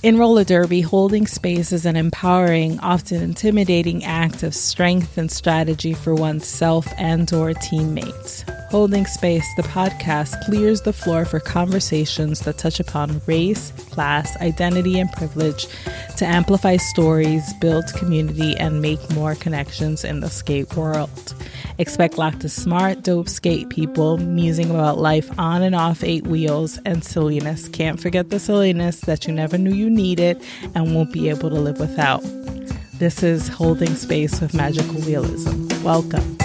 In roller derby, holding space is an empowering, often intimidating act of strength and strategy for oneself and/or teammates. Holding Space, the podcast, clears the floor for conversations that touch upon race, class, identity, and privilege to amplify stories, build community, and make more connections in the skate world. Expect lots of smart, dope skate people musing about life on and off 8 wheels and silliness. Can't forget the silliness that you never knew you needed and won't be able to live without. This is Holding Space with Magical Realism. Welcome.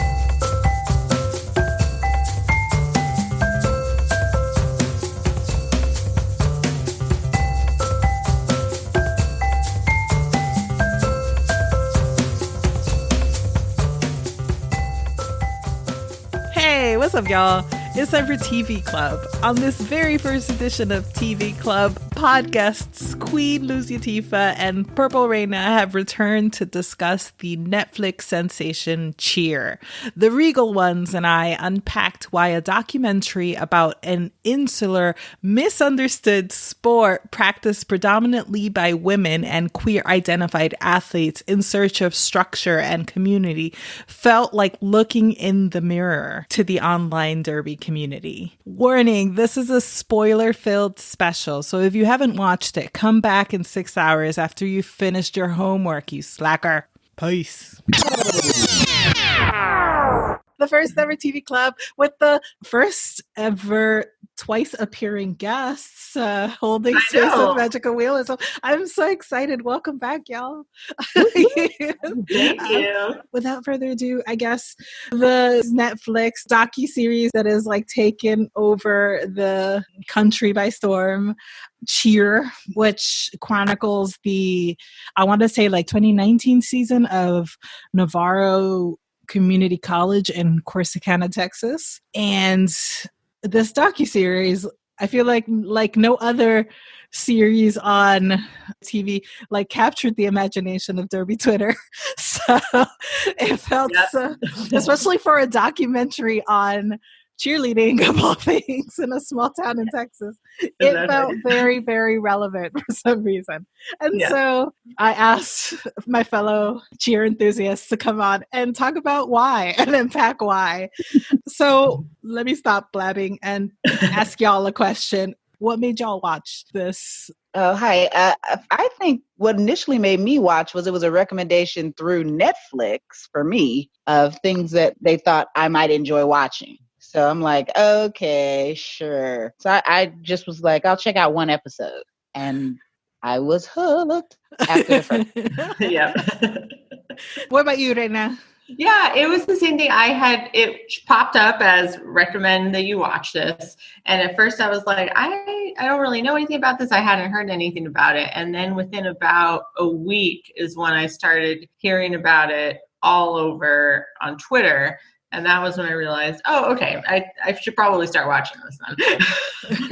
Hey, what's up, y'all? It's time for TV Club. On this very first edition of TV Club, podcasts Queen Loseyateefa and Purple Reina have returned to discuss the Netflix sensation Cheer. The Regal ones and I unpacked why a documentary about an insular, misunderstood sport practiced predominantly by women and queer-identified athletes in search of structure and community felt like looking in the mirror to the online derby community. Warning, this is a spoiler-filled special, so if you haven't watched it, come back in 6 hours after you've finished your homework, you slacker. Peace. The first ever TV Club with the first ever twice appearing guests holding space with magical realism. I'm so excited. Welcome back, y'all. Thank you. Without further ado, I guess the Netflix docuseries that is like taken over the country by storm, Cheer, which chronicles the, I want to say like 2019 season of Navarro Community College in Corsicana, Texas. And this docuseries, I feel like no other series on TV like captured the imagination of Derby Twitter. So it felt so, especially for a documentary on cheerleading of all things in a small town in Texas, it felt very, very relevant for some reason. And so I asked my fellow cheer enthusiasts to come on and talk about why and unpack why. So let me stop blabbing and ask y'all a question. What made y'all watch this? Oh, hi. I think what initially made me watch was it was a recommendation through Netflix for me of things that they thought I might enjoy watching. So I'm like, okay, sure. So I just was like, I'll check out one episode. And I was hooked after the first. Yeah. What about you, Reina? Yeah, it was the same thing. It popped up as recommend that you watch this. And at first I was like, I don't really know anything about this. I hadn't heard anything about it. And then within about a week is when I started hearing about it all over on Twitter. And that was when I realized, oh, okay, I should probably start watching this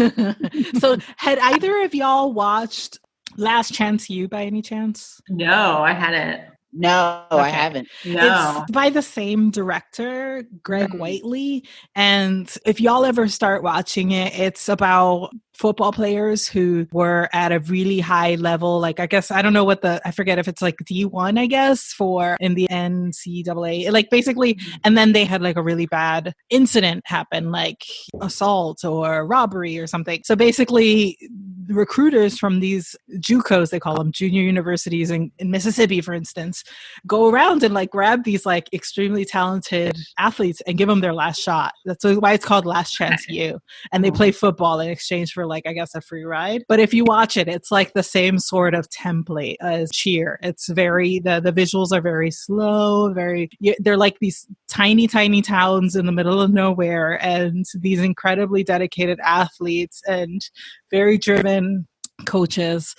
then. So had either of y'all watched Last Chance U by any chance? No, I hadn't. No, Okay. I haven't. No. It's by the same director, Greg Whiteley. And if y'all ever start watching it, it's about football players who were at a really high level. Like, I guess, I don't know I forget if it's like D1, I guess, for in the NCAA. Like basically, and then they had like a really bad incident happen, like assault or robbery or something. So basically, recruiters from these JUCOs, they call them junior universities in Mississippi, for instance, go around and like grab these like extremely talented athletes and give them their last shot. That's why it's called Last Chance U. And they play football in exchange for like, I guess, a free ride. But if you watch it, it's like the same sort of template as Cheer. It's very, the visuals are very slow, they're like these tiny, tiny towns in the middle of nowhere and these incredibly dedicated athletes and very driven coaches.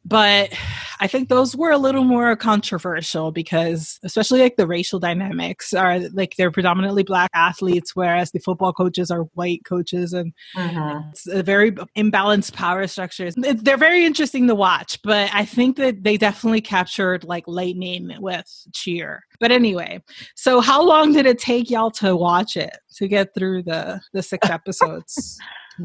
But I think those were a little more controversial because especially like the racial dynamics are like they're predominantly Black athletes, whereas the football coaches are white coaches, and it's a very imbalanced power structures. They're very interesting to watch, but I think that they definitely captured like lightning with Cheer. But anyway, so how long did it take y'all to watch it, to get through the 6 episodes?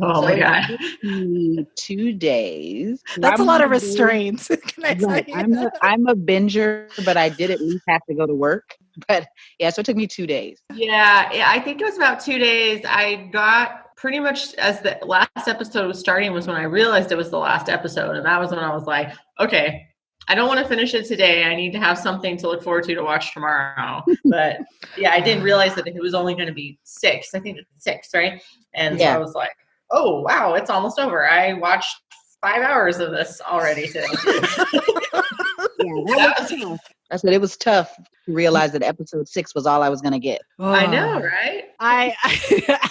Oh So my it God. took me 2 days. That's a lot of restraint. Can I tell Right. you? I'm a binger, but I did at least have to go to work. But yeah, so it took me 2 days. Yeah, I think it was about 2 days. I got pretty much as the last episode was starting was when I realized it was the last episode. And that was when I was like, okay, I don't want to finish it today. I need to have something to look forward to watch tomorrow. But yeah, I didn't realize that it was only going to be 6. I think it's 6, right? And so I was like, oh, wow, it's almost over. I watched 5 hours of this already today. That was tough. I said it was tough to realize that episode 6 was all I was going to get. I know, right? I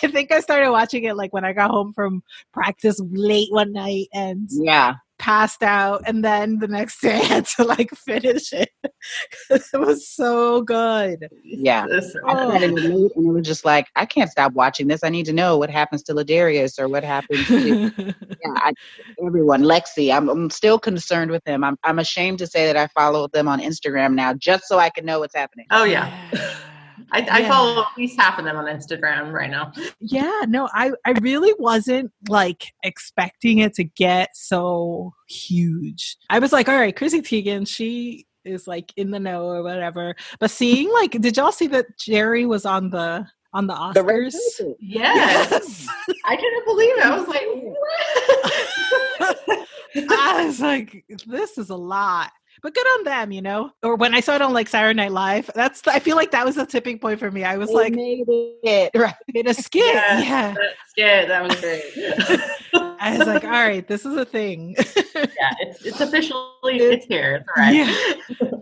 think I started watching it like when I got home from practice late one night and passed out, and then the next day I had to like finish it. It was so good. Yeah. I started it late and it was just like, I can't stop watching this. I need to know what happens to Ladarius or what happens to everyone. Lexi, I'm still concerned with him. I'm ashamed to say that I follow them on Instagram now just so I can know what's happening. Oh yeah. I follow at least half of them on Instagram right now. Yeah, no, I really wasn't like expecting it to get so huge. I was like, all right, Chrissy Teigen, she is like in the know or whatever. But seeing like, did y'all see that Jerry was on the Oscars? Yes. I couldn't believe it. I was like, what? I was like, this is a lot. But good on them, you know? Or when I saw it on like Saturday Night Live, I feel like that was a tipping point for me. I was like, made it. Right. Made a skit. Yeah. That skit, that was great. I was like, all right, this is a thing. It's officially, it's here. It's all right. Yeah,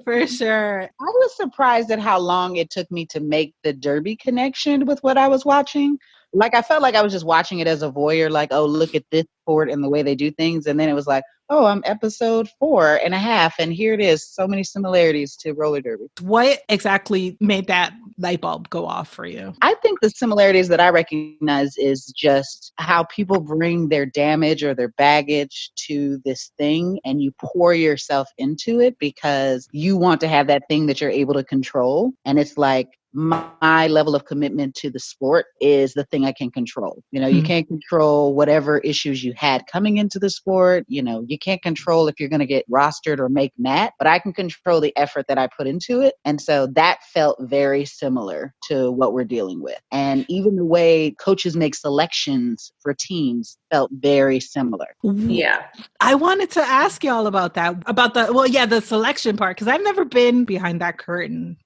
for sure. I was surprised at how long it took me to make the Derby connection with what I was watching. Like, I felt like I was just watching it as a voyeur, like, oh, look at this sport and the way they do things. And then it was like, oh, I'm episode 4.5. And here it is. So many similarities to roller derby. What exactly made that light bulb go off for you? I think the similarities that I recognize is just how people bring their damage or their baggage to this thing and you pour yourself into it because you want to have that thing that you're able to control. And it's like, my level of commitment to the sport is the thing I can control. You know, you can't control whatever issues you had coming into the sport. You know, you can't control if you're going to get rostered or make mat, but I can control the effort that I put into it. And so that felt very similar to what we're dealing with. And even the way coaches make selections for teams felt very similar. Yeah. I wanted to ask y'all about that, about the selection part, because I've never been behind that curtain.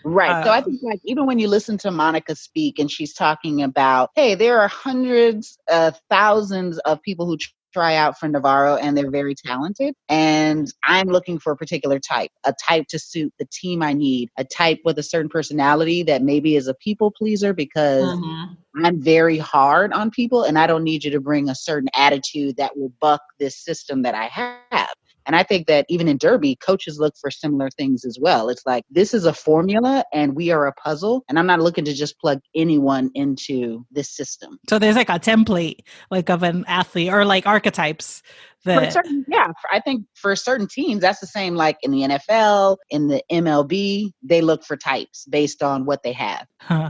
Right. So I think like even when you listen to Monica speak and she's talking about, hey, there are hundreds, thousands of people who try out for Navarro and they're very talented. And I'm looking for a particular type, a type to suit the team I need, a type with a certain personality that maybe is a people pleaser because I'm very hard on people and I don't need you to bring a certain attitude that will buck this system that I have. And I think that even in Derby, coaches look for similar things as well. It's like, this is a formula and we are a puzzle. And I'm not looking to just plug anyone into this system. So there's like a template like of an athlete or like archetypes. I think for certain teams, that's the same like in the NFL, in the MLB, they look for types based on what they have.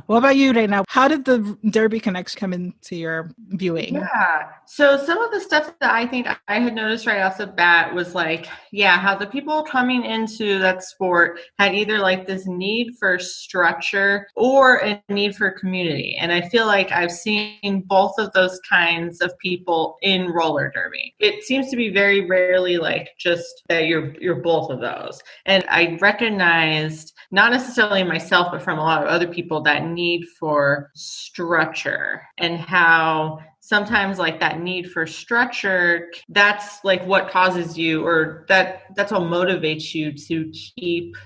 What about you, Reina? How did the Derby connection come into your viewing? Yeah. So some of the stuff that I think I had noticed right off the bat was like, how the people coming into that sport had either like this need for structure or a need for community. And I feel like I've seen both of those kinds of people in roller derby. It seems to be very rarely like just that you're both of those. And I recognized, not necessarily myself, but from a lot of other people, that need for structure and how sometimes like that need for structure, that's like what causes you, or that's what motivates you to keep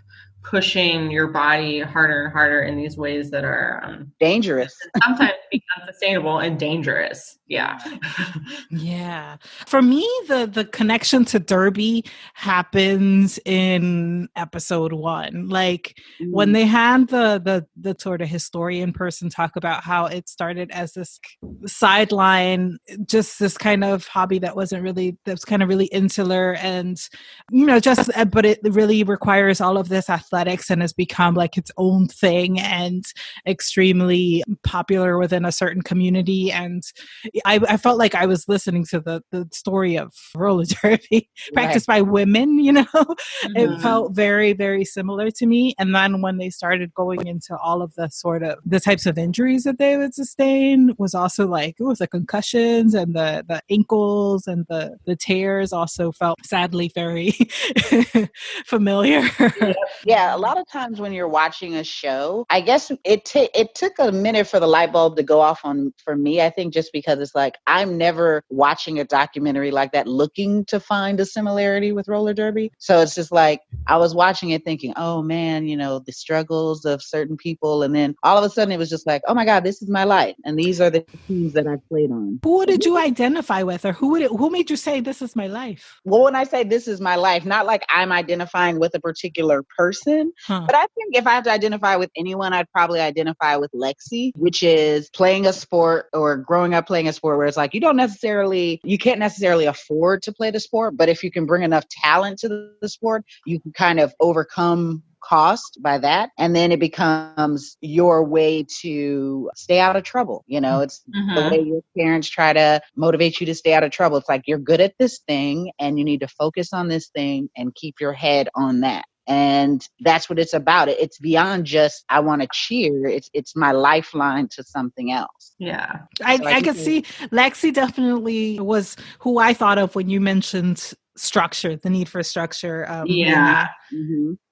pushing your body harder and harder in these ways that are dangerous, sometimes unsustainable and dangerous. Yeah. Yeah. For me, the connection to Derby happens in episode 1. Like when they had the sort of historian person talk about how it started as this sideline, just this kind of hobby that was kind of really insular and, you know, but it really requires all of this athletics and has become like its own thing and extremely popular within a certain community. And I felt like I was listening to the story of roller derby practiced by women, you know. It felt very, very similar to me. And then when they started going into all of the sort of the types of injuries that they would sustain, was also like, it was the concussions and the ankles and the tears also felt sadly very familiar. Yeah, a lot of times when you're watching a show, I guess it took a minute for the light bulb to go off on for me. I think just because it's like I'm never watching a documentary like that looking to find a similarity with roller derby. So it's just like I was watching it thinking, oh man, you know, the struggles of certain people, and then all of a sudden it was just like, oh my God, this is my life, and these are the teams that I played on. Who did you identify with, or who made you say this is my life? Well, when I say this is my life, not like I'm identifying with a particular person, but I think if I have to identify with anyone, I'd probably identify with Lexi, which is playing a sport or growing up playing a sport where it's like you can't necessarily afford to play the sport, but if you can bring enough talent to the sport, you can kind of overcome cost by that, and then it becomes your way to stay out of trouble. You know, it's the way your parents try to motivate you to stay out of trouble. It's like you're good at this thing and you need to focus on this thing and keep your head on that. And that's what it's about. It's beyond just I want to cheer. It's my lifeline to something else. Yeah. I could see Lexi definitely was who I thought of when you mentioned structure, the need for structure. Yeah.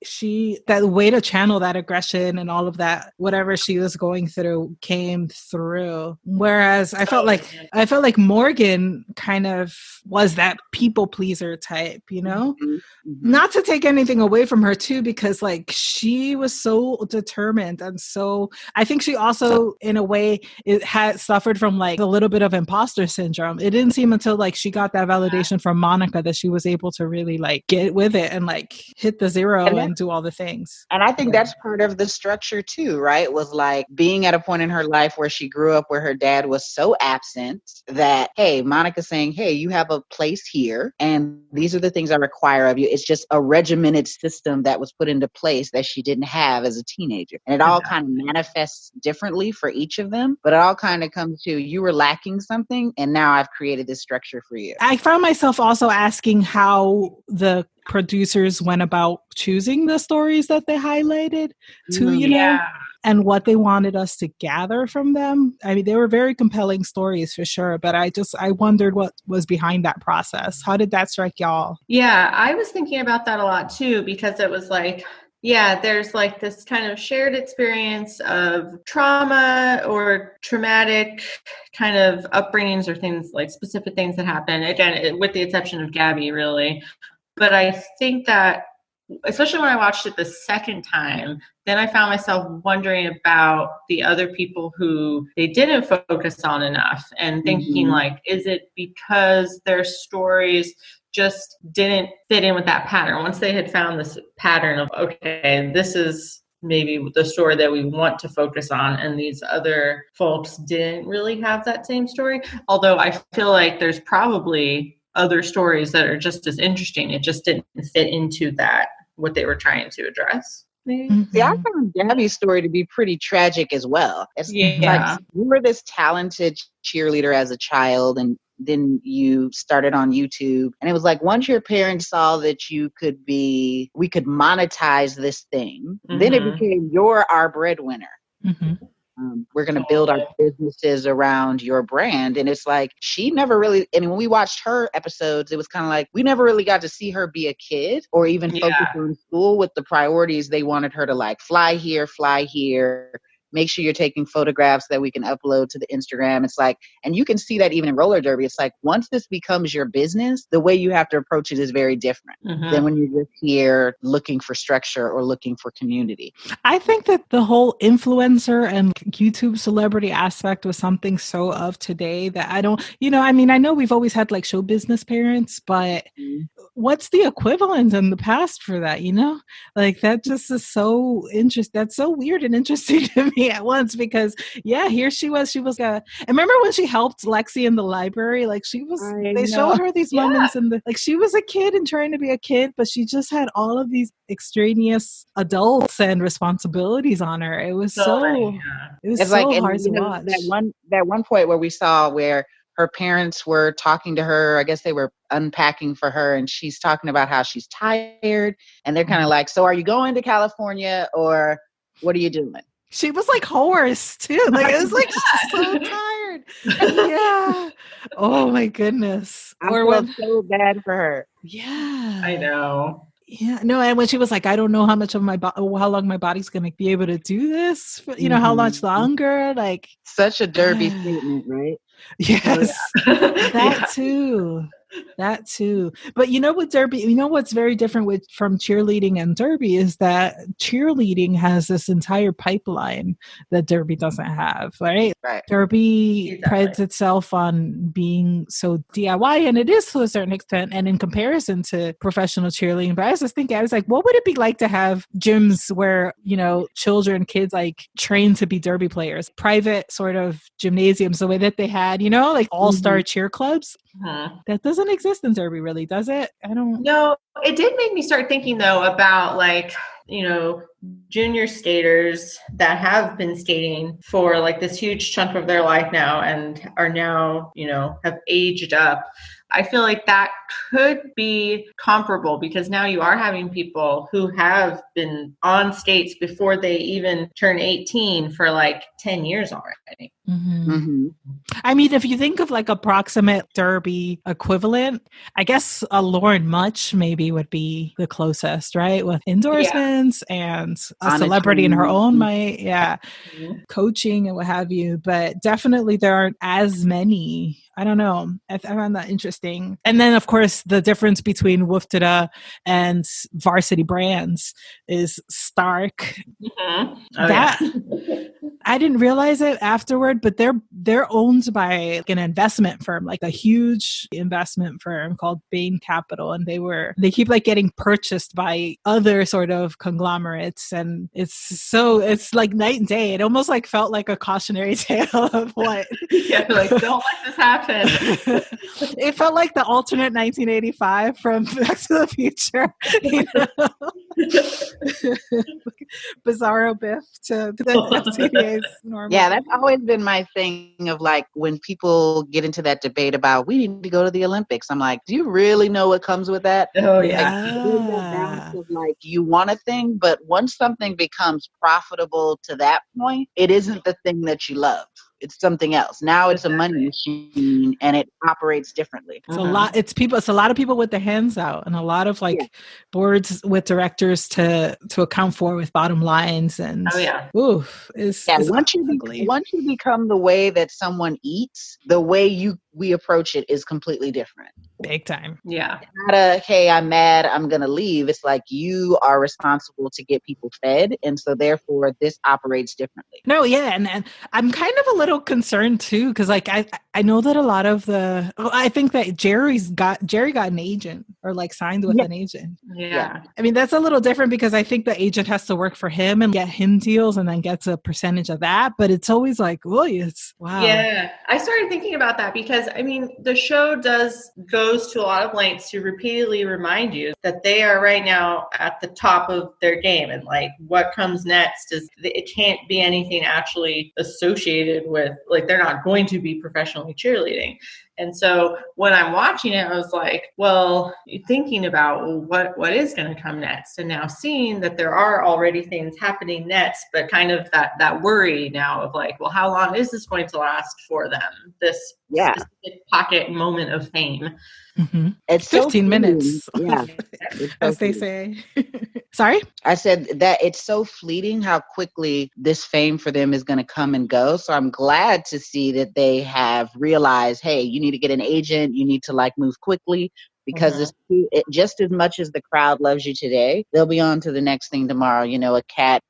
She, that way to channel that aggression and all of that, whatever she was going through came through. Whereas I felt like Morgan kind of was that people pleaser type, you know, not to take anything away from her too, because like she was so determined. And so I think she also in a way it had suffered from like a little bit of imposter syndrome. It didn't seem until like she got that validation from Monica that she was able to really like get with it and like hit the zero and do all the things. And I think that's part of the structure too, right? Was like being at a point in her life where she grew up where her dad was so absent that, hey, Monica's saying, hey, you have a place here and these are the things I require of you. It's just a regimented system that was put into place that she didn't have as a teenager. And it all kind of manifests differently for each of them, but it all kind of comes to you were lacking something and now I've created this structure for you. I found myself also asking how the producers went about choosing the stories that they highlighted to, you know, and what they wanted us to gather from them. I mean, they were very compelling stories for sure, but I wondered what was behind that process. How did that strike y'all? Yeah, I was thinking about that a lot too, because it was like, yeah, there's like this kind of shared experience of trauma or traumatic kind of upbringings or things like specific things that happen. Again, with the exception of Gabby, really. But I think that, especially when I watched it the second time, then I found myself wondering about the other people who they didn't focus on enough and thinking like, is it because their stories just didn't fit in with that pattern? Once they had found this pattern of, okay, this is maybe the story that we want to focus on, and these other folks didn't really have that same story. Although I feel like there's probably other stories that are just as interesting. It just didn't fit into that, what they were trying to address. Maybe. See, I found Gabby's story to be pretty tragic as well. It's like you were this talented cheerleader as a child, and then you started on YouTube. And it was like once your parents saw that we could monetize this thing, then it became you're our breadwinner. We're going to build our businesses around your brand. And it's like, she never really, and when we watched her episodes, it was kind of like, we never really got to see her be a kid or even focus on school with the priorities they wanted her to like fly here, make sure you're taking photographs that we can upload to the Instagram. It's like, and you can see that even in roller derby. It's like, once this becomes your business, the way you have to approach it is very different than when you're just here looking for structure or looking for community. I think that the whole influencer and YouTube celebrity aspect was something so of today that I don't, you know, I mean, I know we've always had like show business parents, but what's the equivalent in the past for that, you know? Like that just is so interesting. That's so weird and interesting to me at once because yeah, here she was. I remember when she helped Lexi in the library, like I they know. showed her these Yeah. moments and like she was a kid and trying to be a kid, but she just had all of these extraneous adults and responsibilities on her. It was Many, it was It's so like, and hard to you know, watch. that one point where we saw where her parents were talking to her, I guess they were unpacking for her, and she's talking about how she's tired, and they're kind of like, so are you going to California or what are you doing? She was like hoarse too. Like it was like she's so tired. Yeah. Oh my goodness. I Or felt when so bad for her. yeah. I know. Yeah, no, and when she was like, I don't know how much of how long my body's gonna be able to do this, you know, how much longer, like Such a derby statement, right? yes, Oh, yeah. that too. But you know what derby, you know what's very different from cheerleading and derby is that cheerleading has this entire pipeline that derby doesn't have, right? Right. Derby Exactly. prides itself on being so DIY, and it is to a certain extent, and in comparison to professional cheerleading. But I was just thinking, I was like, what would it be like to have gyms where, you know, kids like train to be derby players, private sort of gymnasiums, the way that they had, you know, like all-star cheer clubs? That doesn't exist in derby, really, does it? I don't. No, it did make me start thinking though about like, you know, junior skaters that have been skating for like this huge chunk of their life now and are now, you know, have aged up. I feel like that could be comparable because now you are having people who have been on skates before they even turn 18 for like 10 years already. I mean, if you think of like approximate derby equivalent, I guess a Lauren Much maybe would be the closest, right? With endorsements and a celebrity in her own right. Yeah. Coaching and what have you. But definitely there aren't as many. I don't know. I found that interesting. And then, of course, the difference between Wooftada and Varsity Brands is stark. I didn't realize it afterward, but they're owned by an investment firm, like a huge investment firm called Bain Capital, and they keep like getting purchased by other sort of conglomerates, and it's like night and day. It almost like felt like a cautionary tale of what. Yeah, like don't let this happen. It felt like the alternate 1985 from Back to the Future. You know? Bizarro Biff to the FTVA's normal. Yeah, that's always been my thing of like when people get into that debate about we need to go to the Olympics. I'm like, do you really know what comes with that? Oh Like, yeah. there's that balance of like you want a thing, but once something becomes profitable to that point, it isn't the thing that you love. It's something else. Now it's a money machine and it operates differently. It's a lot. It's a lot of people with their hands out and a lot of like boards with directors to account for with bottom lines and Once you become the way that someone eats, the way we approach it is completely different. Big time. Yeah. It's not a, hey, I'm mad, I'm going to leave. It's like you are responsible to get people fed. And so therefore this operates differently. No, yeah. And I'm kind of a little concerned too, because like I know that a lot of I think that Jerry got an agent or like signed with an agent. Yeah. I mean, that's a little different because I think the agent has to work for him and get him deals and then gets a percentage of that. But it's always like, wow. Yeah. I started thinking about that because I mean, the show goes to a lot of lengths to repeatedly remind you that they are right now at the top of their game and like what comes next it can't be anything actually associated with like they're not going to be professionally cheerleading. And so when I'm watching it, I was like, well, thinking about what is going to come next, and now seeing that there are already things happening next, but kind of that worry now of like, well, how long is this going to last for them? This specific pocket moment of fame. Mm-hmm. It's 15 minutes. Yeah. As they say. Sorry? I said that it's so fleeting how quickly this fame for them is going to come and go. So I'm glad to see that they have realized, hey, you need to get an agent. You need to like move quickly because it just as much as the crowd loves you today, they'll be on to the next thing tomorrow. You know, a cat,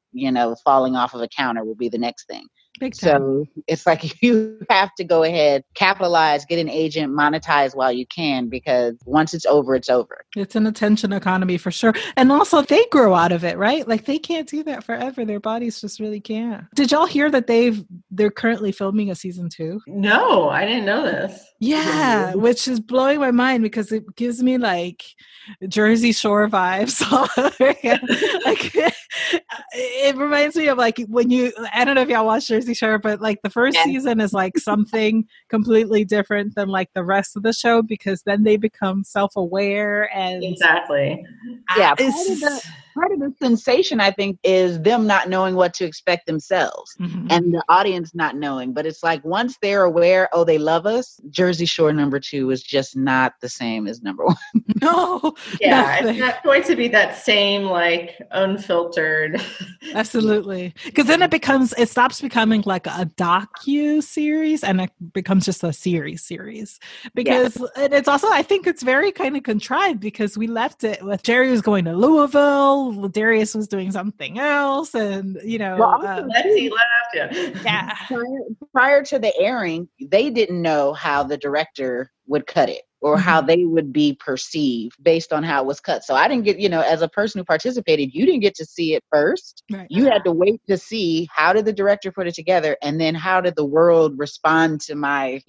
falling off of a counter will be the next thing. Big time. So it's like you have to go ahead, capitalize, get an agent, monetize while you can, because once it's over, it's over. It's an attention economy for sure. And also they grow out of it, right? Like they can't do that forever. Their bodies just really can't. Did y'all hear that they're currently filming a season 2? No, I didn't know this. Yeah, which is blowing my mind because it gives me like Jersey Shore vibes. Like it reminds me of like when I don't know if y'all watch Jersey Shore, but like the first season is like something completely different than like the rest of the show, because then they become self-aware and exactly. Yeah, part of the sensation, I think, is them not knowing what to expect themselves, and the audience not knowing. But it's like once they're aware, oh, they love us, Jersey Shore #2 is just not the same as #1. No. Yeah, nothing. it's not going to be that same like unfiltered. Absolutely. Because then it stops becoming like a docu-series and it becomes just a series. Because and it's also, I think it's very kind of contrived, because we left it with Jerry was going to Louisville, Darius was doing something else, and Betsy left. Yeah. Prior to the airing, they didn't know how the director would cut it or how they would be perceived based on how it was cut. So I didn't get, as a person who participated, you didn't get to see it first. Right. You had to wait to see how did the director put it together, and then how did the world respond to my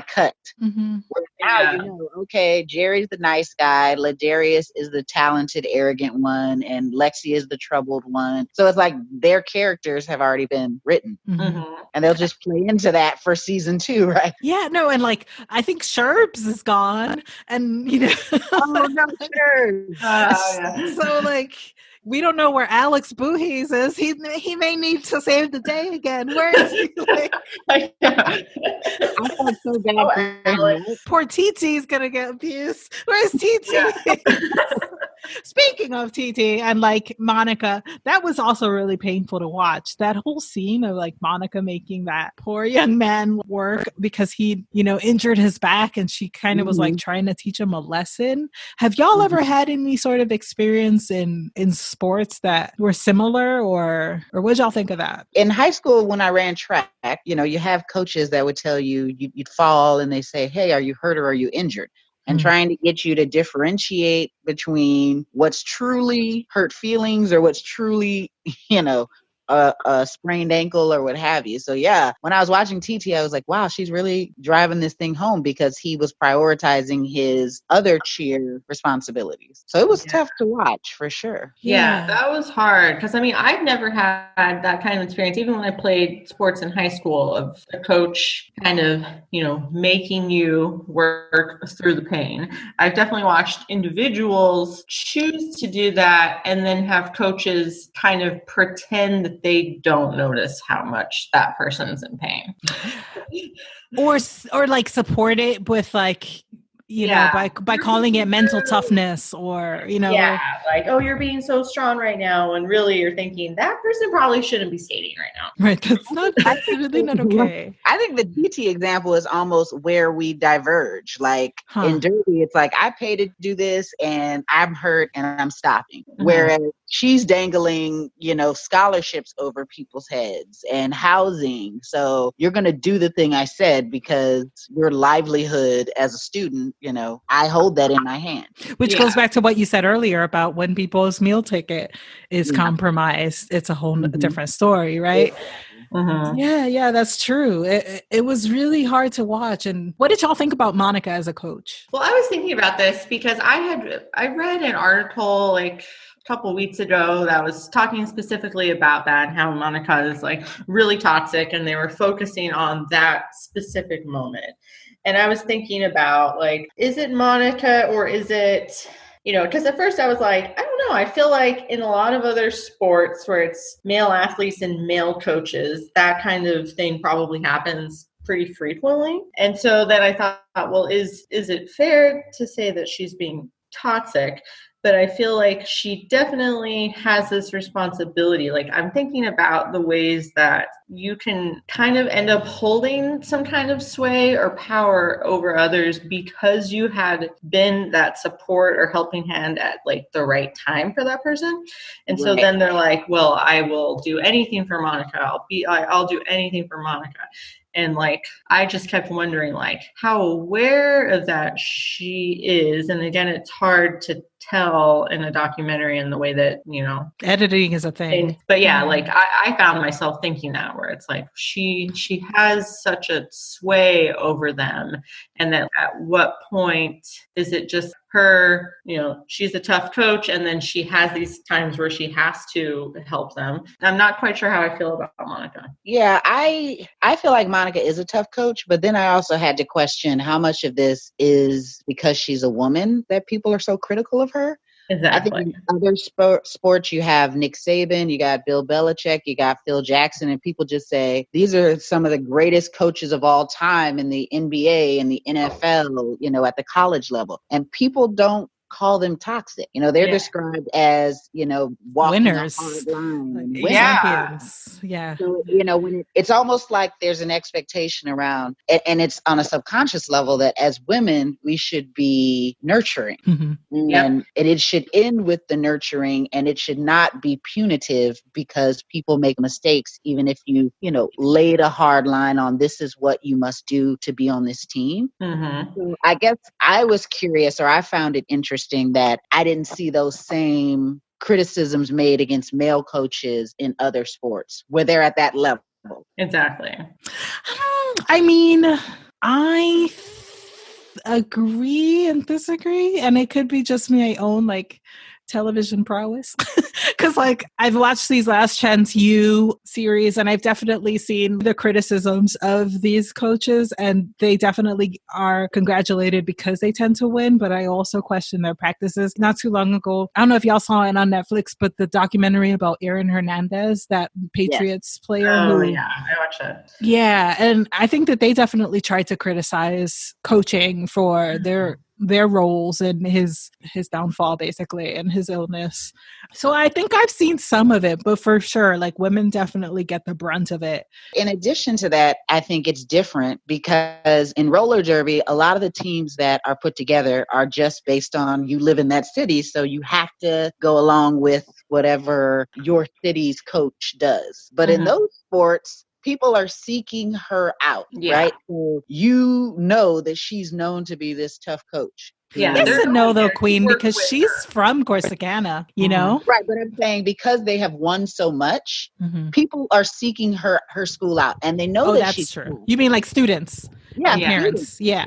cut. Where now okay, Jerry's the nice guy, Ladarius is the talented, arrogant one, and Lexi is the troubled one. So it's like their characters have already been written. And they'll just play into that for season 2, right? Yeah, no, and like I think Sherbs is gone, and oh no, Sherbs. So like we don't know where Alex Boohies is. He may need to save the day again. Where is he? Like, I felt so bad. Alex. Poor TT's gonna get abused. Where's TT? Yeah. Speaking of TT and like Monica, that was also really painful to watch. That whole scene of like Monica making that poor young man work because he, injured his back, and she kind of was like trying to teach him a lesson. Have y'all ever had any sort of experience in sports that were similar, or what did y'all think of that? In high school, when I ran track, you have coaches that would tell you'd fall and they say, hey, are you hurt or are you injured? And trying to get you to differentiate between what's truly hurt feelings or what's truly, a sprained ankle or what have you. So yeah, when I was watching TT, I was like, wow, she's really driving this thing home, because he was prioritizing his other cheer responsibilities. So it was tough to watch for sure. Yeah, that was hard, because I've never had that kind of experience, even when I played sports in high school, of a coach kind of, making you work through the pain. I've definitely watched individuals choose to do that and then have coaches kind of pretend that they don't notice how much that person's in pain. or like support it with like, by calling it mental toughness, or, like, oh, you're being so strong right now. And really you're thinking that person probably shouldn't be skating right now. Right. That's really not okay. I think the DT example is almost where we diverge. Like in Derby, it's like, I pay to do this and I'm hurt and I'm stopping. Whereas she's dangling, scholarships over people's heads and housing. So you're going to do the thing I said because your livelihood as a student, I hold that in my hand. Which goes back to what you said earlier about when people's meal ticket is compromised. It's a whole different story, right? Yeah, that's true. It was really hard to watch. And what did y'all think about Monica as a coach? Well, I was thinking about this because I read an article like a couple weeks ago that was talking specifically about that and how Monica is like really toxic, and they were focusing on that specific moment. And I was thinking about like, is it Monica or is it, because at first I was like, I don't know. I feel like in a lot of other sports where it's male athletes and male coaches, that kind of thing probably happens pretty frequently. And so then I thought, well, is it fair to say that she's being toxic? but I feel like she definitely has this responsibility. Like, I'm thinking about the ways that you can kind of end up holding some kind of sway or power over others because you had been that support or helping hand at like the right time for that person. And so then they're like, well, I will do anything for Monica. I'll do anything for Monica. And like, I just kept wondering like how aware of that she is. And again, it's hard to tell in a documentary in the way that, you know, editing is a thing. But yeah, like I found myself thinking that, where it's like she has such a sway over them, and that at what point is it just her, you know, she's a tough coach, and then she has these times where she has to help them. I'm not quite sure how I feel about Monica. Yeah, I feel like Monica is a tough coach, but then I also had to question how much of this is because she's a woman that people are so critical of her. Exactly. I think in other sports, you have Nick Saban, you got Bill Belichick, you got Phil Jackson, and people just say these are some of the greatest coaches of all time in the NBA and the NFL, you know, at the college level. And people don't call them toxic. You know, they're described as, you know, walking winners, a hard line. Champions. Yeah. So, you know, when it's almost like there's an expectation around, and it's on a subconscious level that as women, we should be nurturing. Mm-hmm. And it should end with the nurturing, and it should not be punitive because people make mistakes, even if you know, laid a hard line on this is what you must do to be on this team. Mm-hmm. So I guess I was curious, or I found it interesting that I didn't see those same criticisms made against male coaches in other sports where they're at that level. Exactly. I mean, I agree and disagree, and it could be just my own like television prowess, because like I've watched these Last Chance U series, and I've definitely seen the criticisms of these coaches, and they definitely are congratulated because they tend to win, but I also question their practices. Not too long ago, I don't know if y'all saw it on Netflix, but the documentary about Aaron Hernandez, that Patriots player. Yeah, I watched it. Yeah, and I think that they definitely tried to criticize coaching for their roles in his downfall, basically, and his illness. So I think I've seen some of it, but for sure, like, women definitely get the brunt of it. In addition to that, I think it's different because in roller derby, a lot of the teams that are put together are just based on you live in that city, so you have to go along with whatever your city's coach does. But in those sports, people are seeking her out, right? So you know that she's known to be this tough coach. Yeah, Yes and no, though, Queen, because she's from Corsicana, you know? Right, but I'm saying because they have won so much, people are seeking her school out, and they know that she's true. cool. You mean like students? Yeah, parents. Yeah.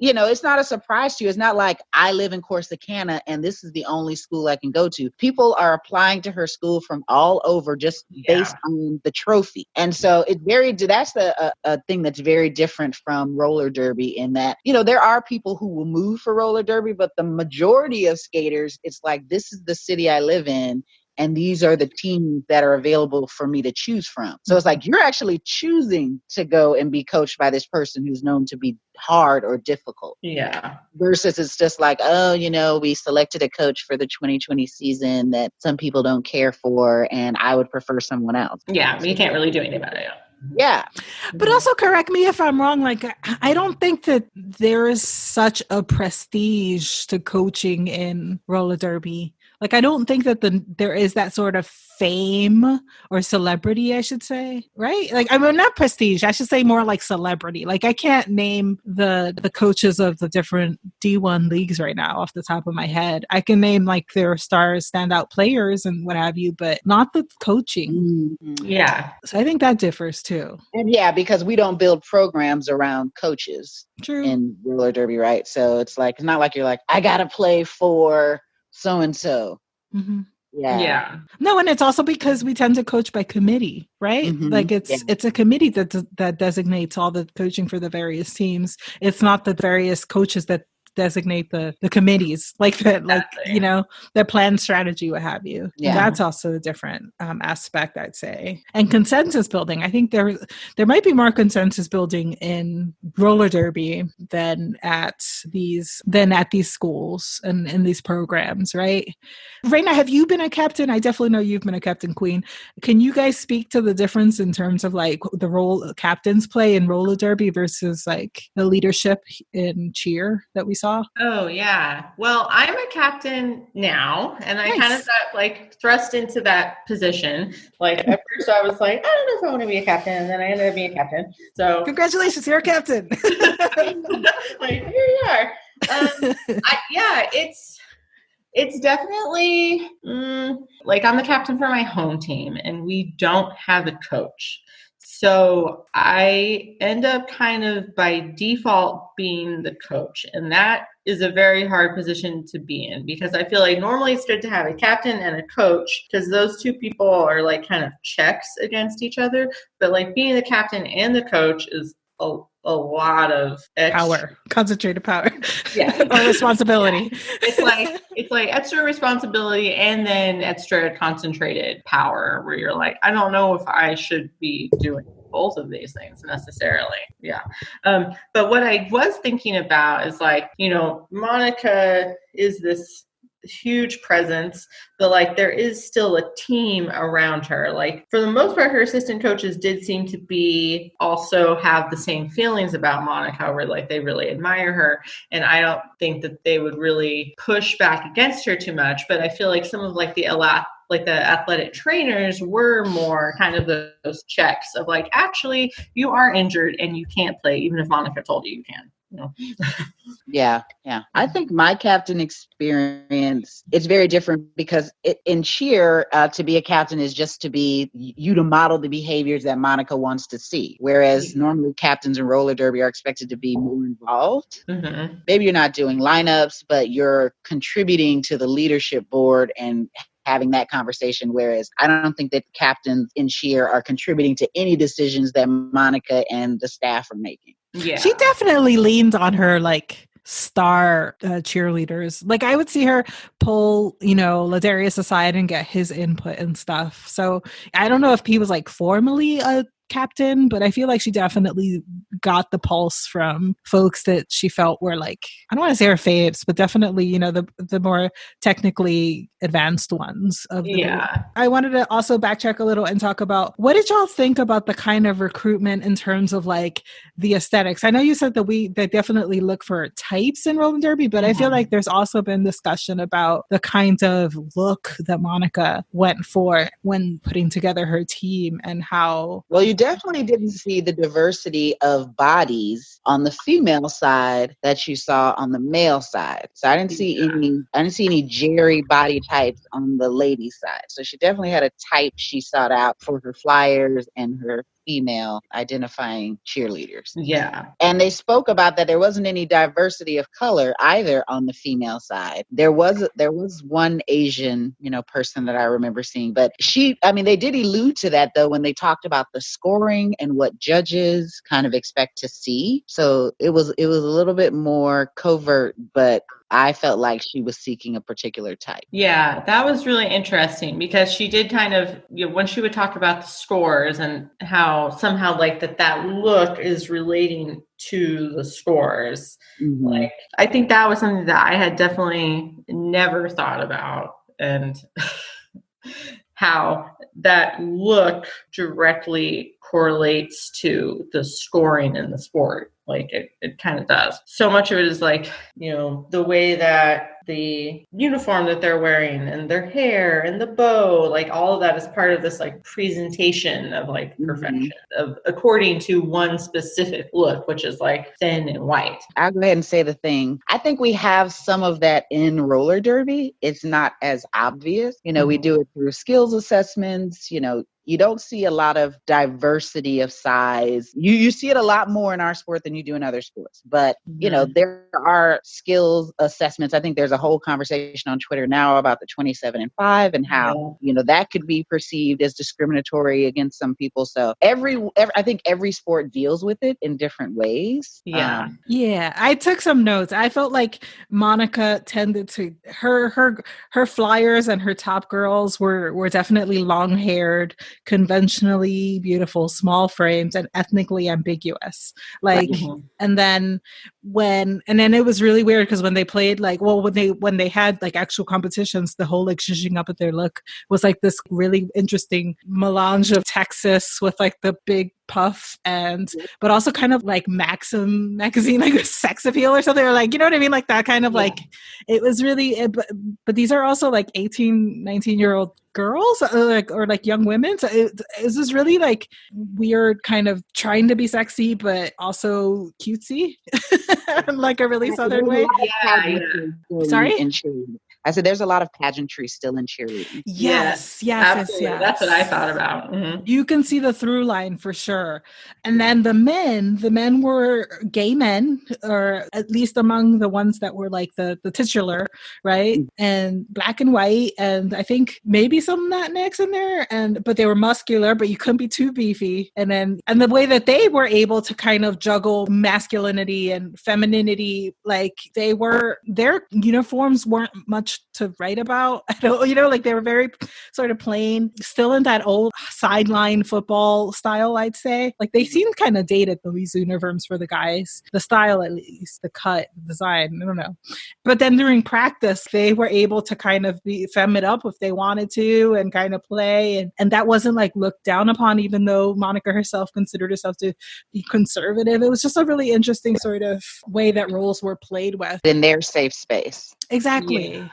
You know, it's not a surprise to you. It's not like I live in Corsicana and this is the only school I can go to. People are applying to her school from all over just based on the trophy. And so that's a thing that's very different from roller derby in that, you know, there are people who will move for roller derby, but the majority of skaters, it's like, this is the city I live in, and these are the teams that are available for me to choose from. So it's like you're actually choosing to go and be coached by this person who's known to be hard or difficult. Yeah. Versus it's just like, oh, you know, we selected a coach for the 2020 season that some people don't care for, and I would prefer someone else. Yeah, but you can't really do anything about it. Yeah. But also, correct me if I'm wrong, like, I don't think that there is such a prestige to coaching in roller derby. Like, I don't think that there is that sort of fame or celebrity, I should say, right? Like, I mean, not prestige, I should say more like celebrity. Like, I can't name the coaches of the different D1 leagues right now off the top of my head. I can name like their stars, standout players and what have you, but not the coaching. Yeah. So I think that differs too. And yeah, because we don't build programs around coaches in roller derby, right? So it's like, it's not like you're like, I got to play for so-and-so. Yeah. No, and it's also because we tend to coach by committee, right? Like it's a committee that designates all the coaching for the various teams. It's not the various coaches that designate the committees, like that, like, Exactly. their plan strategy, what have you. Yeah. That's also a different aspect, I'd say. And consensus building. I think there might be more consensus building in roller derby than at these schools and in these programs, right? Reina, have you been a captain? I definitely know you've been a captain, Queen. Can you guys speak to the difference in terms of like the role captains play in roller derby versus like the leadership in cheer that we saw? Oh, yeah. Well, I'm a captain now, and I Nice. kind of got like thrust into that position. Like at first I was like, I don't know if I want to be a captain, and then I ended up being a captain. So Congratulations, you're a captain. like, here you are. It's definitely like I'm the captain for my home team, and we don't have a coach. So I end up kind of by default being the coach. And that is a very hard position to be in, because I feel like normally it's good to have a captain and a coach, because those two people are like kind of checks against each other. But like being the captain and the coach is a lot of power, concentrated power, or responsibility. Yeah. It's like extra responsibility and then extra concentrated power, where you're like, I don't know if I should be doing both of these things necessarily. Yeah. But what I was thinking about is like, Monica is this huge presence, but like there is still a team around her. Like for the most part, her assistant coaches did seem to be also have the same feelings about Monica, where like they really admire her. And I don't think that they would really push back against her too much, but I feel like some of like the athletic trainers were more kind of those checks of like, actually you are injured and you can't play, even if Monica told you can. Yeah. I think my captain experience, it's very different, because in cheer, to be a captain is just to be you to model the behaviors that Monica wants to see. Whereas normally captains in roller derby are expected to be more involved. Mm-hmm. Maybe you're not doing lineups, but you're contributing to the leadership board and having that conversation. Whereas I don't think that captains in cheer are contributing to any decisions that Monica and the staff are making. Yeah. She definitely leaned on her like star cheerleaders. Like I would see her pull, Ladarius aside and get his input and stuff. So I don't know if he was like formally a captain, but I feel like she definitely got the pulse from folks that she felt were like, I don't want to say her faves, but definitely, the more technically advanced ones of the group. I wanted to also backtrack a little and talk about, what did y'all think about the kind of recruitment in terms of like the aesthetics? I know you said that they definitely look for types in roller derby, but I feel like there's also been discussion about the kind of look that Monica went for when putting together her team, and how... Well, you definitely didn't see the diversity of bodies on the female side that you saw on the male side. So I didn't see any Jerry body types on the lady side. So she definitely had a type she sought out for her flyers and her female identifying cheerleaders. Yeah. And they spoke about that there wasn't any diversity of color either on the female side. There was one Asian, person that I remember seeing, but they did allude to that though when they talked about the scoring and what judges kind of expect to see. So it was a little bit more covert, but I felt like she was seeking a particular type. Yeah, that was really interesting, because she did kind of, when she would talk about the scores and how somehow like that look is relating to the scores. Mm-hmm. Like, I think that was something that I had definitely never thought about, and how that look directly correlates to the scoring in the sport. Like it kind of does. So much of it is like, the way that the uniform that they're wearing and their hair and the bow, like all of that is part of this like presentation of like perfection, of according to one specific look, which is like thin and white. I'll go ahead and say the thing. I think we have some of that in roller derby. It's not as obvious. We do it through skills assessments, you don't see a lot of diversity of size. You see it a lot more in our sport than you do in other sports. But, you know, there are skills assessments. I think there's a whole conversation on Twitter now about the 27-5 and how, you know, that could be perceived as discriminatory against some people. So I think every sport deals with it in different ways. Yeah. Yeah, I took some notes. I felt like Monica tended to her flyers and her top girls were definitely long-haired, conventionally beautiful, small frames, and ethnically ambiguous. Like, and then it was really weird because when they played, like, well, when they had like actual competitions, the whole like zhuzhing up at their look was like this really interesting melange of Texas with like the big puff but also kind of like Maxim magazine, like a sex appeal or something, or like, you know what I mean, like that kind of like, it was really but these are also like 18-19-year-old girls or like young women, so it was this really like weird kind of trying to be sexy but also cutesy like a really southern way. Sorry? I said there's a lot of pageantry still in cheerleading. Yes. That's what I thought about. You can see the through line for sure. And then the men were gay men, or at least among the ones that were like the titular, right? And black and white, and I think maybe some Latinx in there, but they were muscular, but you couldn't be too beefy. And the way that they were able to kind of juggle masculinity and femininity, like their uniforms weren't much to write about. Like they were very sort of plain, still in that old sideline football style, I'd say. Like they seemed kind of dated, these uniforms for the guys, the style at least, the cut, the design, I don't know. But then during practice, they were able to kind of femme it up if they wanted to and kind of play. And that wasn't like looked down upon, even though Monica herself considered herself to be conservative. It was just a really interesting sort of way that roles were played with. In their safe space. Exactly.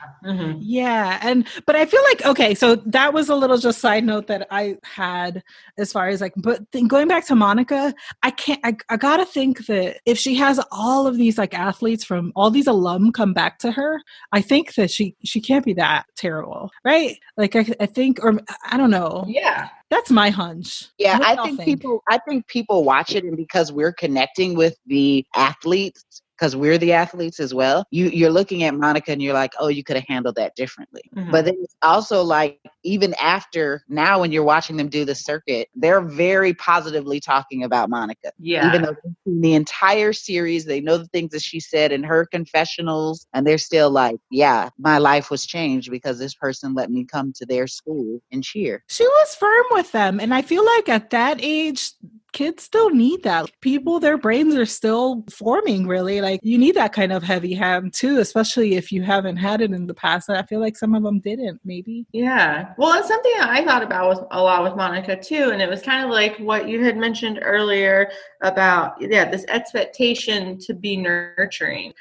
Yeah. But I feel like, okay, so that was a little just side note that I had as far as like, but going back to Monica, I gotta think that if she has all of these like athletes from all these alum come back to her, I think that she can't be that terrible, right? Like I think, or I don't know. Yeah. That's my hunch. Yeah, I think people watch it, and because we're connecting with the athletes, because we're the athletes as well, you're looking at Monica and you're like, oh, you could have handled that differently. But then it's also like, even after now, when you're watching them do the circuit, they're very positively talking about Monica. Yeah. Even though the entire series, they know the things that she said in her confessionals, and they're still like, yeah, my life was changed because this person let me come to their school and cheer. She was firm with them. And I feel like at that age, kids still need that. People, their brains are still forming, really. Like you need that kind of heavy hand too, especially if you haven't had it in the past. And I feel like some of them didn't, maybe. Yeah. Well, it's something that I thought about a lot with Monica too. And it was kind of like what you had mentioned earlier about, this expectation to be nurturing.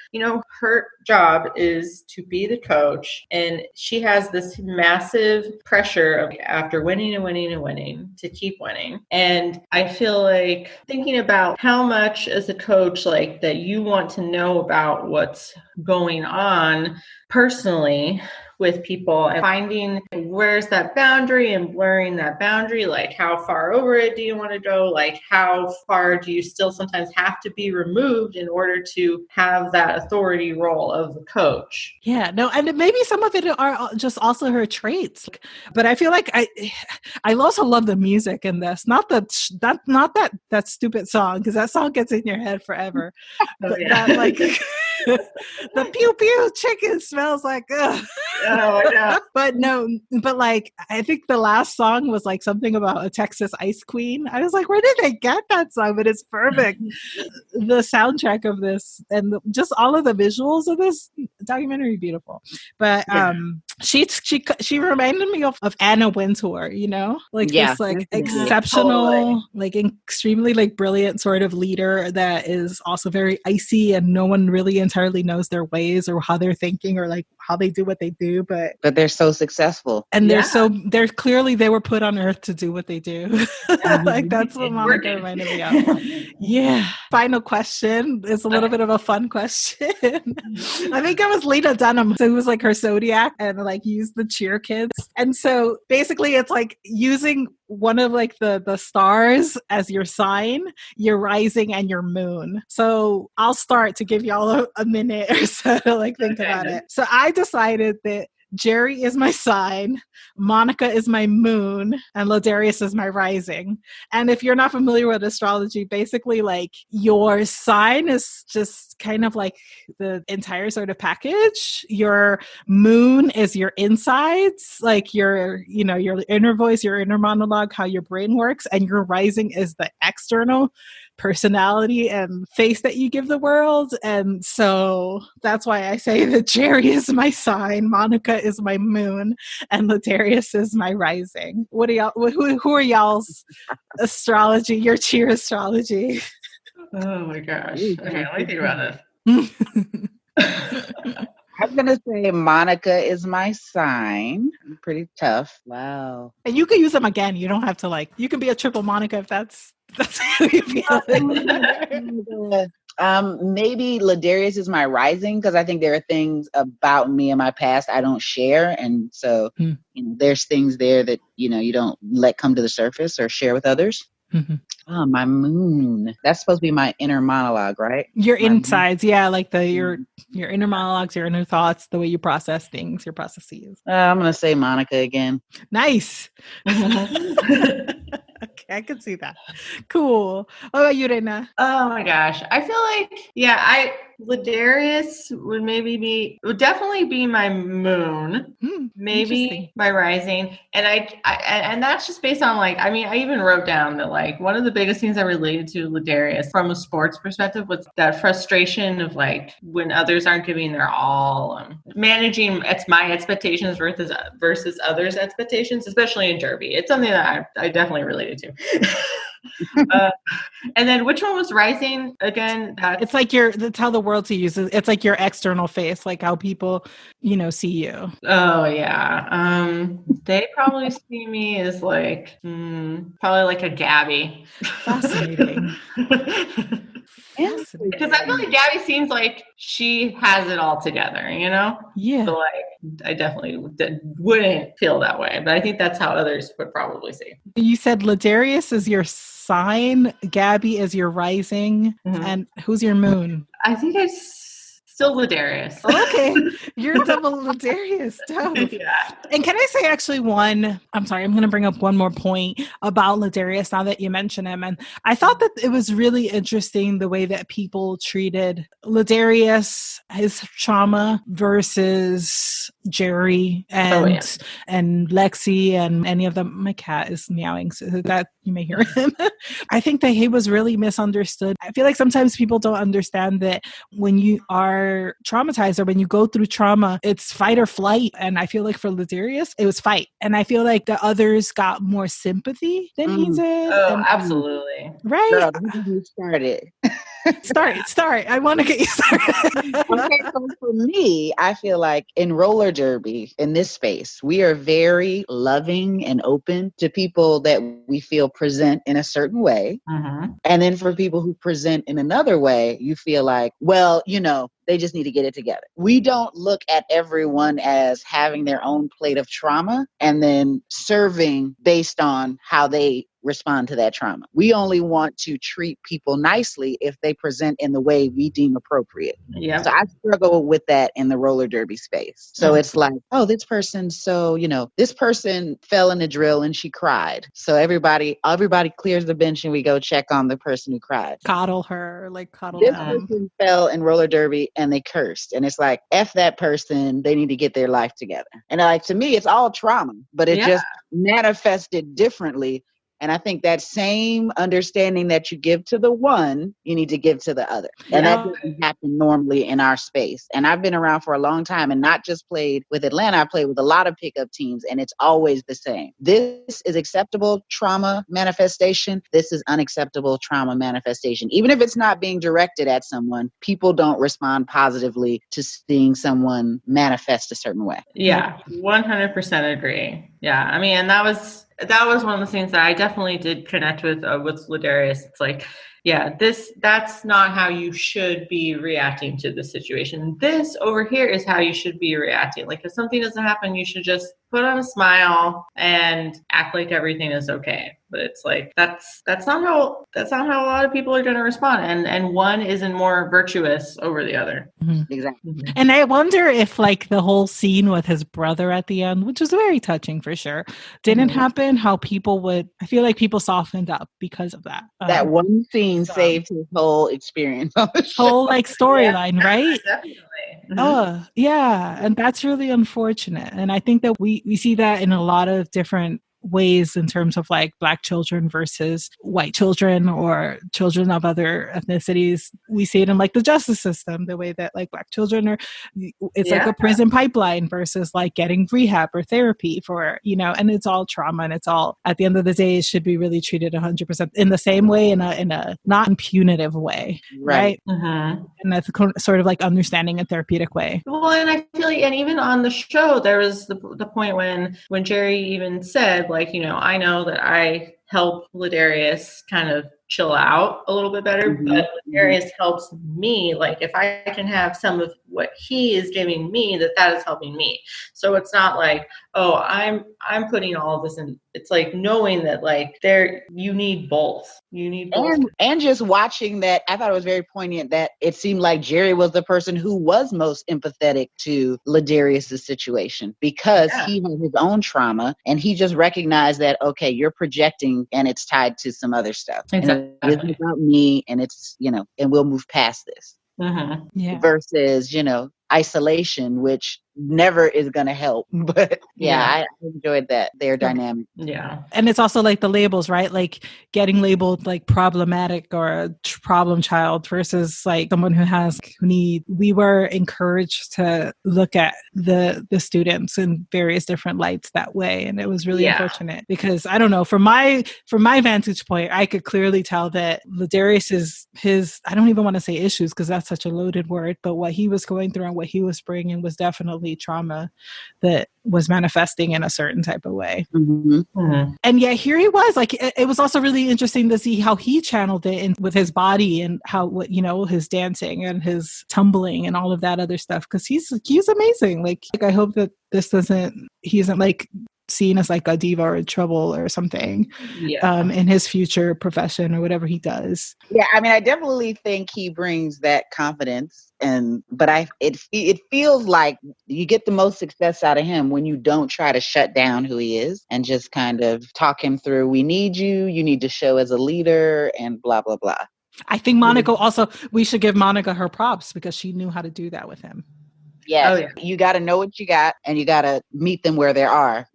Her job is to be the coach, and she has this massive pressure of after winning and winning and winning to keep winning. And I feel like thinking about how much as a coach, like that you want to know about what's going on personally with people, and finding where's that boundary and blurring that boundary, like how far over it do you want to go, like how far do you still sometimes have to be removed in order to have that authority role of the coach. Yeah, no, and maybe some of it are just also her traits, but I feel like I also love the music in this, not that stupid song, because that song gets in your head forever. That like the pew pew chicken smells like ugh. Oh, yeah. but like I think the last song was like something about a Texas ice queen. I was like, where did they get that song? But it's perfect. The soundtrack of this and just all of the visuals of this documentary, beautiful. But she reminded me of Anna Wintour, this like exceptional, like extremely like brilliant sort of leader that is also very icy, and no one really entirely knows their ways or how they're thinking or like how they do what they do, but they're so successful, and they're clearly they were put on earth to do what they do. Like that's what Monica reminded me of. Yeah. Final question is a little bit of a fun question. I think it was Lena Dunham who was like her zodiac and like used the cheer kids, and so basically it's like using one of like the stars as your sign, your rising and your moon. So I'll start to give y'all a minute or so to like think about it. So I decided that Jerry is my sign, Monica is my moon, and Ladarius is my rising. And if you're not familiar with astrology, basically like your sign is just kind of like the entire sort of package. Your moon is your insides, like your inner voice, your inner monologue, how your brain works, and your rising is the external personality and face that you give the world. And so that's why I say that Jerry is my sign, Monica is my moon, and Ladarius is my rising. What are y'all? Who are y'all's astrology? Your cheer astrology? Oh my gosh. Okay, let me think about this. I'm going to say Monica is my sign. I'm pretty tough. Wow. And you can use them again. You don't have to like, you can be a triple Monica if that's how you feel. Maybe Ladarius is my rising, because I think there are things about me in my past I don't share. And so there's things there that, you don't let come to the surface or share with others. Mm-hmm. Oh, my moon. That's supposed to be my inner monologue, right? Your insides, yeah, like your inner monologues, your inner thoughts, the way you process things, your processes. I'm going to say Monica again. Nice. Okay, I can see that. Cool. What about you, Reina? Oh my gosh. I feel like, Ladarius would definitely be my moon, maybe my rising. And and that's just based on like, I even wrote down that like one of the biggest things I related to Ladarius from a sports perspective was that frustration of like when others aren't giving their all, managing my expectations versus others' expectations, especially in Derby. It's something that I definitely related to. And then which one was rising again? It's like that's how the world sees you. It's like your external face, like how people, see you. Oh yeah. They probably see me as like, probably like a Gabby. Fascinating. Because I feel like Gabby seems like she has it all together, Yeah. So like, I definitely wouldn't feel that way, but I think that's how others would probably see. You said Ladarius is your sign, Gabby is your rising, and who's your moon? I think it's still Ladarius. Okay, you're double Ladarius. Yeah. And can I say actually I'm going to bring up one more point about Ladarius now that you mention him. And I thought that it was really interesting the way that people treated Ladarius, his trauma versus Jerry and Lexi and any of them. My cat is meowing, so that you may hear him. I think that he was really misunderstood. I feel like sometimes people don't understand that when you are traumatized or when you go through trauma, it's fight or flight. And I feel like for Ladarius, it was fight. And I feel like the others got more sympathy than he did. Oh, absolutely. Right? You started. Start. I want to get you started. Okay, so for me, I feel like in roller derby, in this space, we are very loving and open to people that we feel present in a certain way. Mm-hmm. And then for people who present in another way, you feel like, well, they just need to get it together. We don't look at everyone as having their own plate of trauma and then serving based on how they respond to that trauma. We only want to treat people nicely if they present in the way we deem appropriate. Yeah. So I struggle with that in the roller derby space. So it's like, oh, this person fell in the drill and she cried. So everybody clears the bench and we go check on the person who cried. Coddle her, coddle this them. This person fell in roller derby and they cursed. And it's like, F that person, they need to get their life together. And like, to me, it's all trauma, but it just manifested differently. And I think that same understanding that you give to the one, you need to give to the other. And that doesn't happen normally in our space. And I've been around for a long time and not just played with Atlanta. I played with a lot of pickup teams and it's always the same. This is acceptable trauma manifestation. This is unacceptable trauma manifestation. Even if it's not being directed at someone, people don't respond positively to seeing someone manifest a certain way. Yeah, 100% agree. Yeah, and that was one of the things that I definitely did connect with Ladarius. It's like, yeah, that's not how you should be reacting to the situation. This over here is how you should be reacting. Like if something doesn't happen, you should just put on a smile and act like everything is okay. But it's like that's not how a lot of people are going to respond, and one isn't more virtuous over the other. Mm-hmm. Exactly. Mm-hmm. And I wonder if like the whole scene with his brother at the end, which was very touching for sure, didn't happen, how I feel like people softened up because of that. That one scene saved his whole experience on the show. Whole like storyline, right? Definitely. Mm-hmm. Oh, yeah. And that's really unfortunate. And I think that we see that in a lot of different ways in terms of like Black children versus white children or children of other ethnicities. We see it in like the justice system, the way that like Black children are, it's like a prison pipeline versus like getting rehab or therapy for, and it's all trauma, and it's all, at the end of the day, it should be really treated 100% in the same way, in a not punitive way. Right. Mm-hmm. And that's sort of like understanding a therapeutic way. Well, and I feel like, and even on the show, there was the point when Jerry even said, like, I know that I help Ladarius kind of chill out a little bit better, but Ladarius helps me. Like if I can have some of what he is giving me, that is helping me. So it's not like, oh, I'm putting all of this in. It's like knowing that like you need both. You need both. And just watching that, I thought it was very poignant that it seemed like Jerry was the person who was most empathetic to Ladarius' situation because he had his own trauma, and he just recognized that, okay, you're projecting and it's tied to some other stuff. Exactly. And it's about me, and it's, and we'll move past this. Mm-hmm. Yeah. Versus, isolation, which never is going to help. But I enjoyed their dynamic. Yeah. And it's also like the labels, right? Like getting labeled like problematic or a problem child versus like someone who we were encouraged to look at the students in various different lights that way. And it was really unfortunate because I don't know, from my vantage point, I could clearly tell that Ladarius is I don't even want to say issues because that's such a loaded word, but what he was going through and what he was bringing was definitely trauma that was manifesting in a certain type of way. Mm-hmm. Mm-hmm. And yet here he was, like, it was also really interesting to see how he channeled it with his body and how, his dancing and his tumbling and all of that other stuff. Cause he's amazing. Like I hope that he isn't like seen as like a diva or in trouble or something in his future profession or whatever he does. Yeah, I mean, I definitely think he brings that confidence, but it feels like you get the most success out of him when you don't try to shut down who he is and just kind of talk him through. We need you need to show as a leader and blah blah blah. I think Monica also, we should give Monica her props because she knew how to do that with him. Yes, you got to know what you got, and you got to meet them where they are.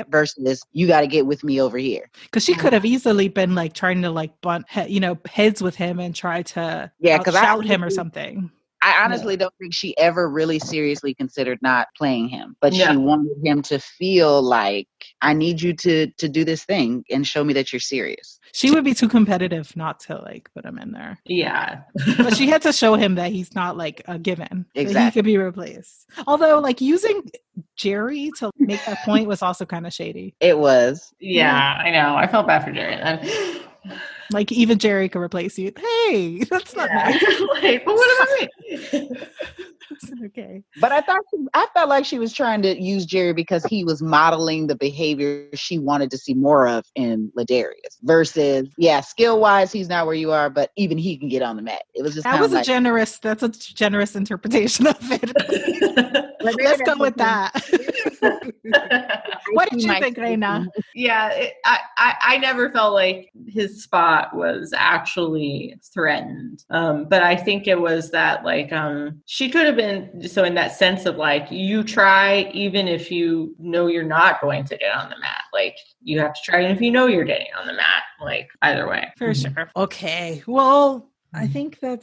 Versus, you got to get with me over here. Because she could have easily been like trying to like butt heads with him and try to shout him or something. I honestly don't think she ever really seriously considered not playing him, but she wanted him to feel like, I need you to do this thing and show me that you're serious. She would be too competitive not to like put him in there. Yeah. But she had to show him that he's not like a given. Exactly. He could be replaced. Although like using Jerry to make that point was also kind of shady. It was. Yeah, I know. I felt bad for Jerry then. Like even Jerry could replace you. Hey, that's not nice. Like, but what am I? Okay. But I felt like she was trying to use Jerry because he was modeling the behavior she wanted to see more of in Ladarius. Versus, skill wise, he's not where you are, but even he can get on the mat. It was just that's a generous interpretation of it. Let's go with that. What did you think, Reina? Yeah, I never felt like his spot was actually threatened. But I think it was that like she could have been so in that sense of like you try even if you know you're not going to get on the mat. Like you have to try even if you know you're getting on the mat. Like either way. For sure. Okay. Well, I think I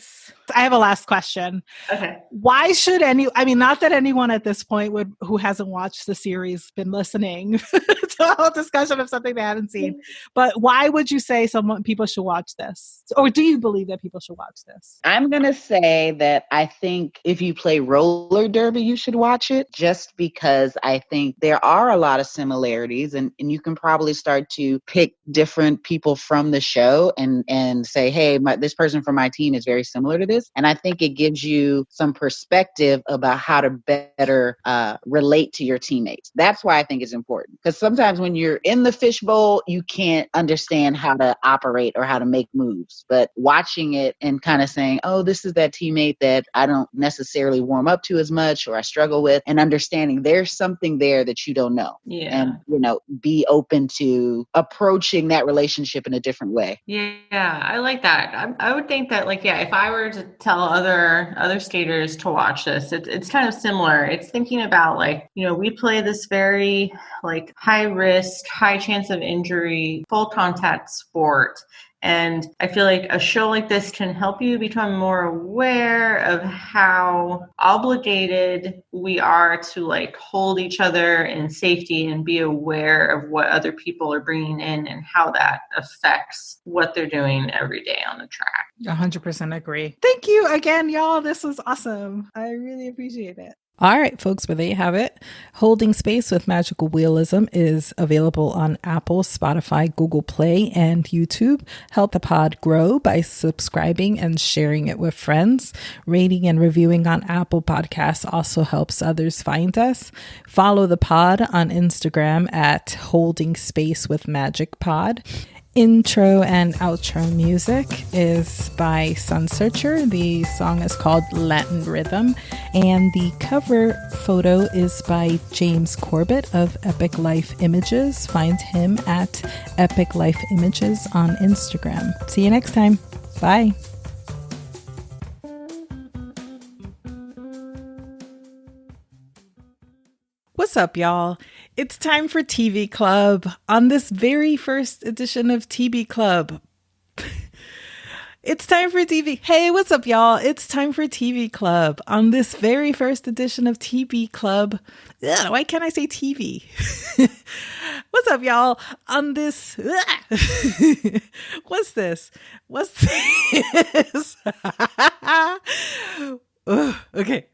have a last question. Okay. Why should not that anyone at this point who hasn't watched the series been listening to a whole discussion of something they haven't seen, but why would you say people should watch this? Or do you believe that people should watch this? I'm going to say that I think if you play roller derby, you should watch it, just because I think there are a lot of similarities, and you can probably start to pick different people from the show and say, hey, this person from my team is very similar to this. And I think it gives you some perspective about how to better relate to your teammates. That's why I think it's important, because sometimes when you're in the fishbowl, you can't understand how to operate or how to make moves. But watching it and kind of saying, oh, this is that teammate that I don't necessarily warm up to as much or I struggle with, and understanding there's something there that you don't know. Yeah. And, be open to approaching that relationship in a different way. Yeah, I like that. I would think that, if I were to tell other skaters to watch this, it's kind of similar. It's thinking about we play this very high risk, high chance of injury, full contact sport. And I feel like a show like this can help you become more aware of how obligated we are to hold each other in safety and be aware of what other people are bringing in and how that affects what they're doing every day on the track. 100% agree. Thank you again, y'all. This was awesome. I really appreciate it. All right, folks, well, there you have it. Holding Space with Magical Realism is available on Apple, Spotify, Google Play, and YouTube. Help the pod grow by subscribing and sharing it with friends. Rating and reviewing on Apple Podcasts also helps others find us. Follow the pod on Instagram at Holding Space with Magic Pod. Intro and outro music is by Sun Searcher. The song is called Latin Rhythm, and the cover photo is by James Corbett of Epic Life Images. Find him at Epic Life Images on Instagram. See you next time. Bye. What's up, y'all? It's time for TV Club. On this very first edition of TV Club. It's time for TV. Hey, what's up, y'all? It's time for TV Club. On this very first edition of TV Club. Ugh, why can't I say TV? What's up, y'all? On this. What's this? What's this? Okay.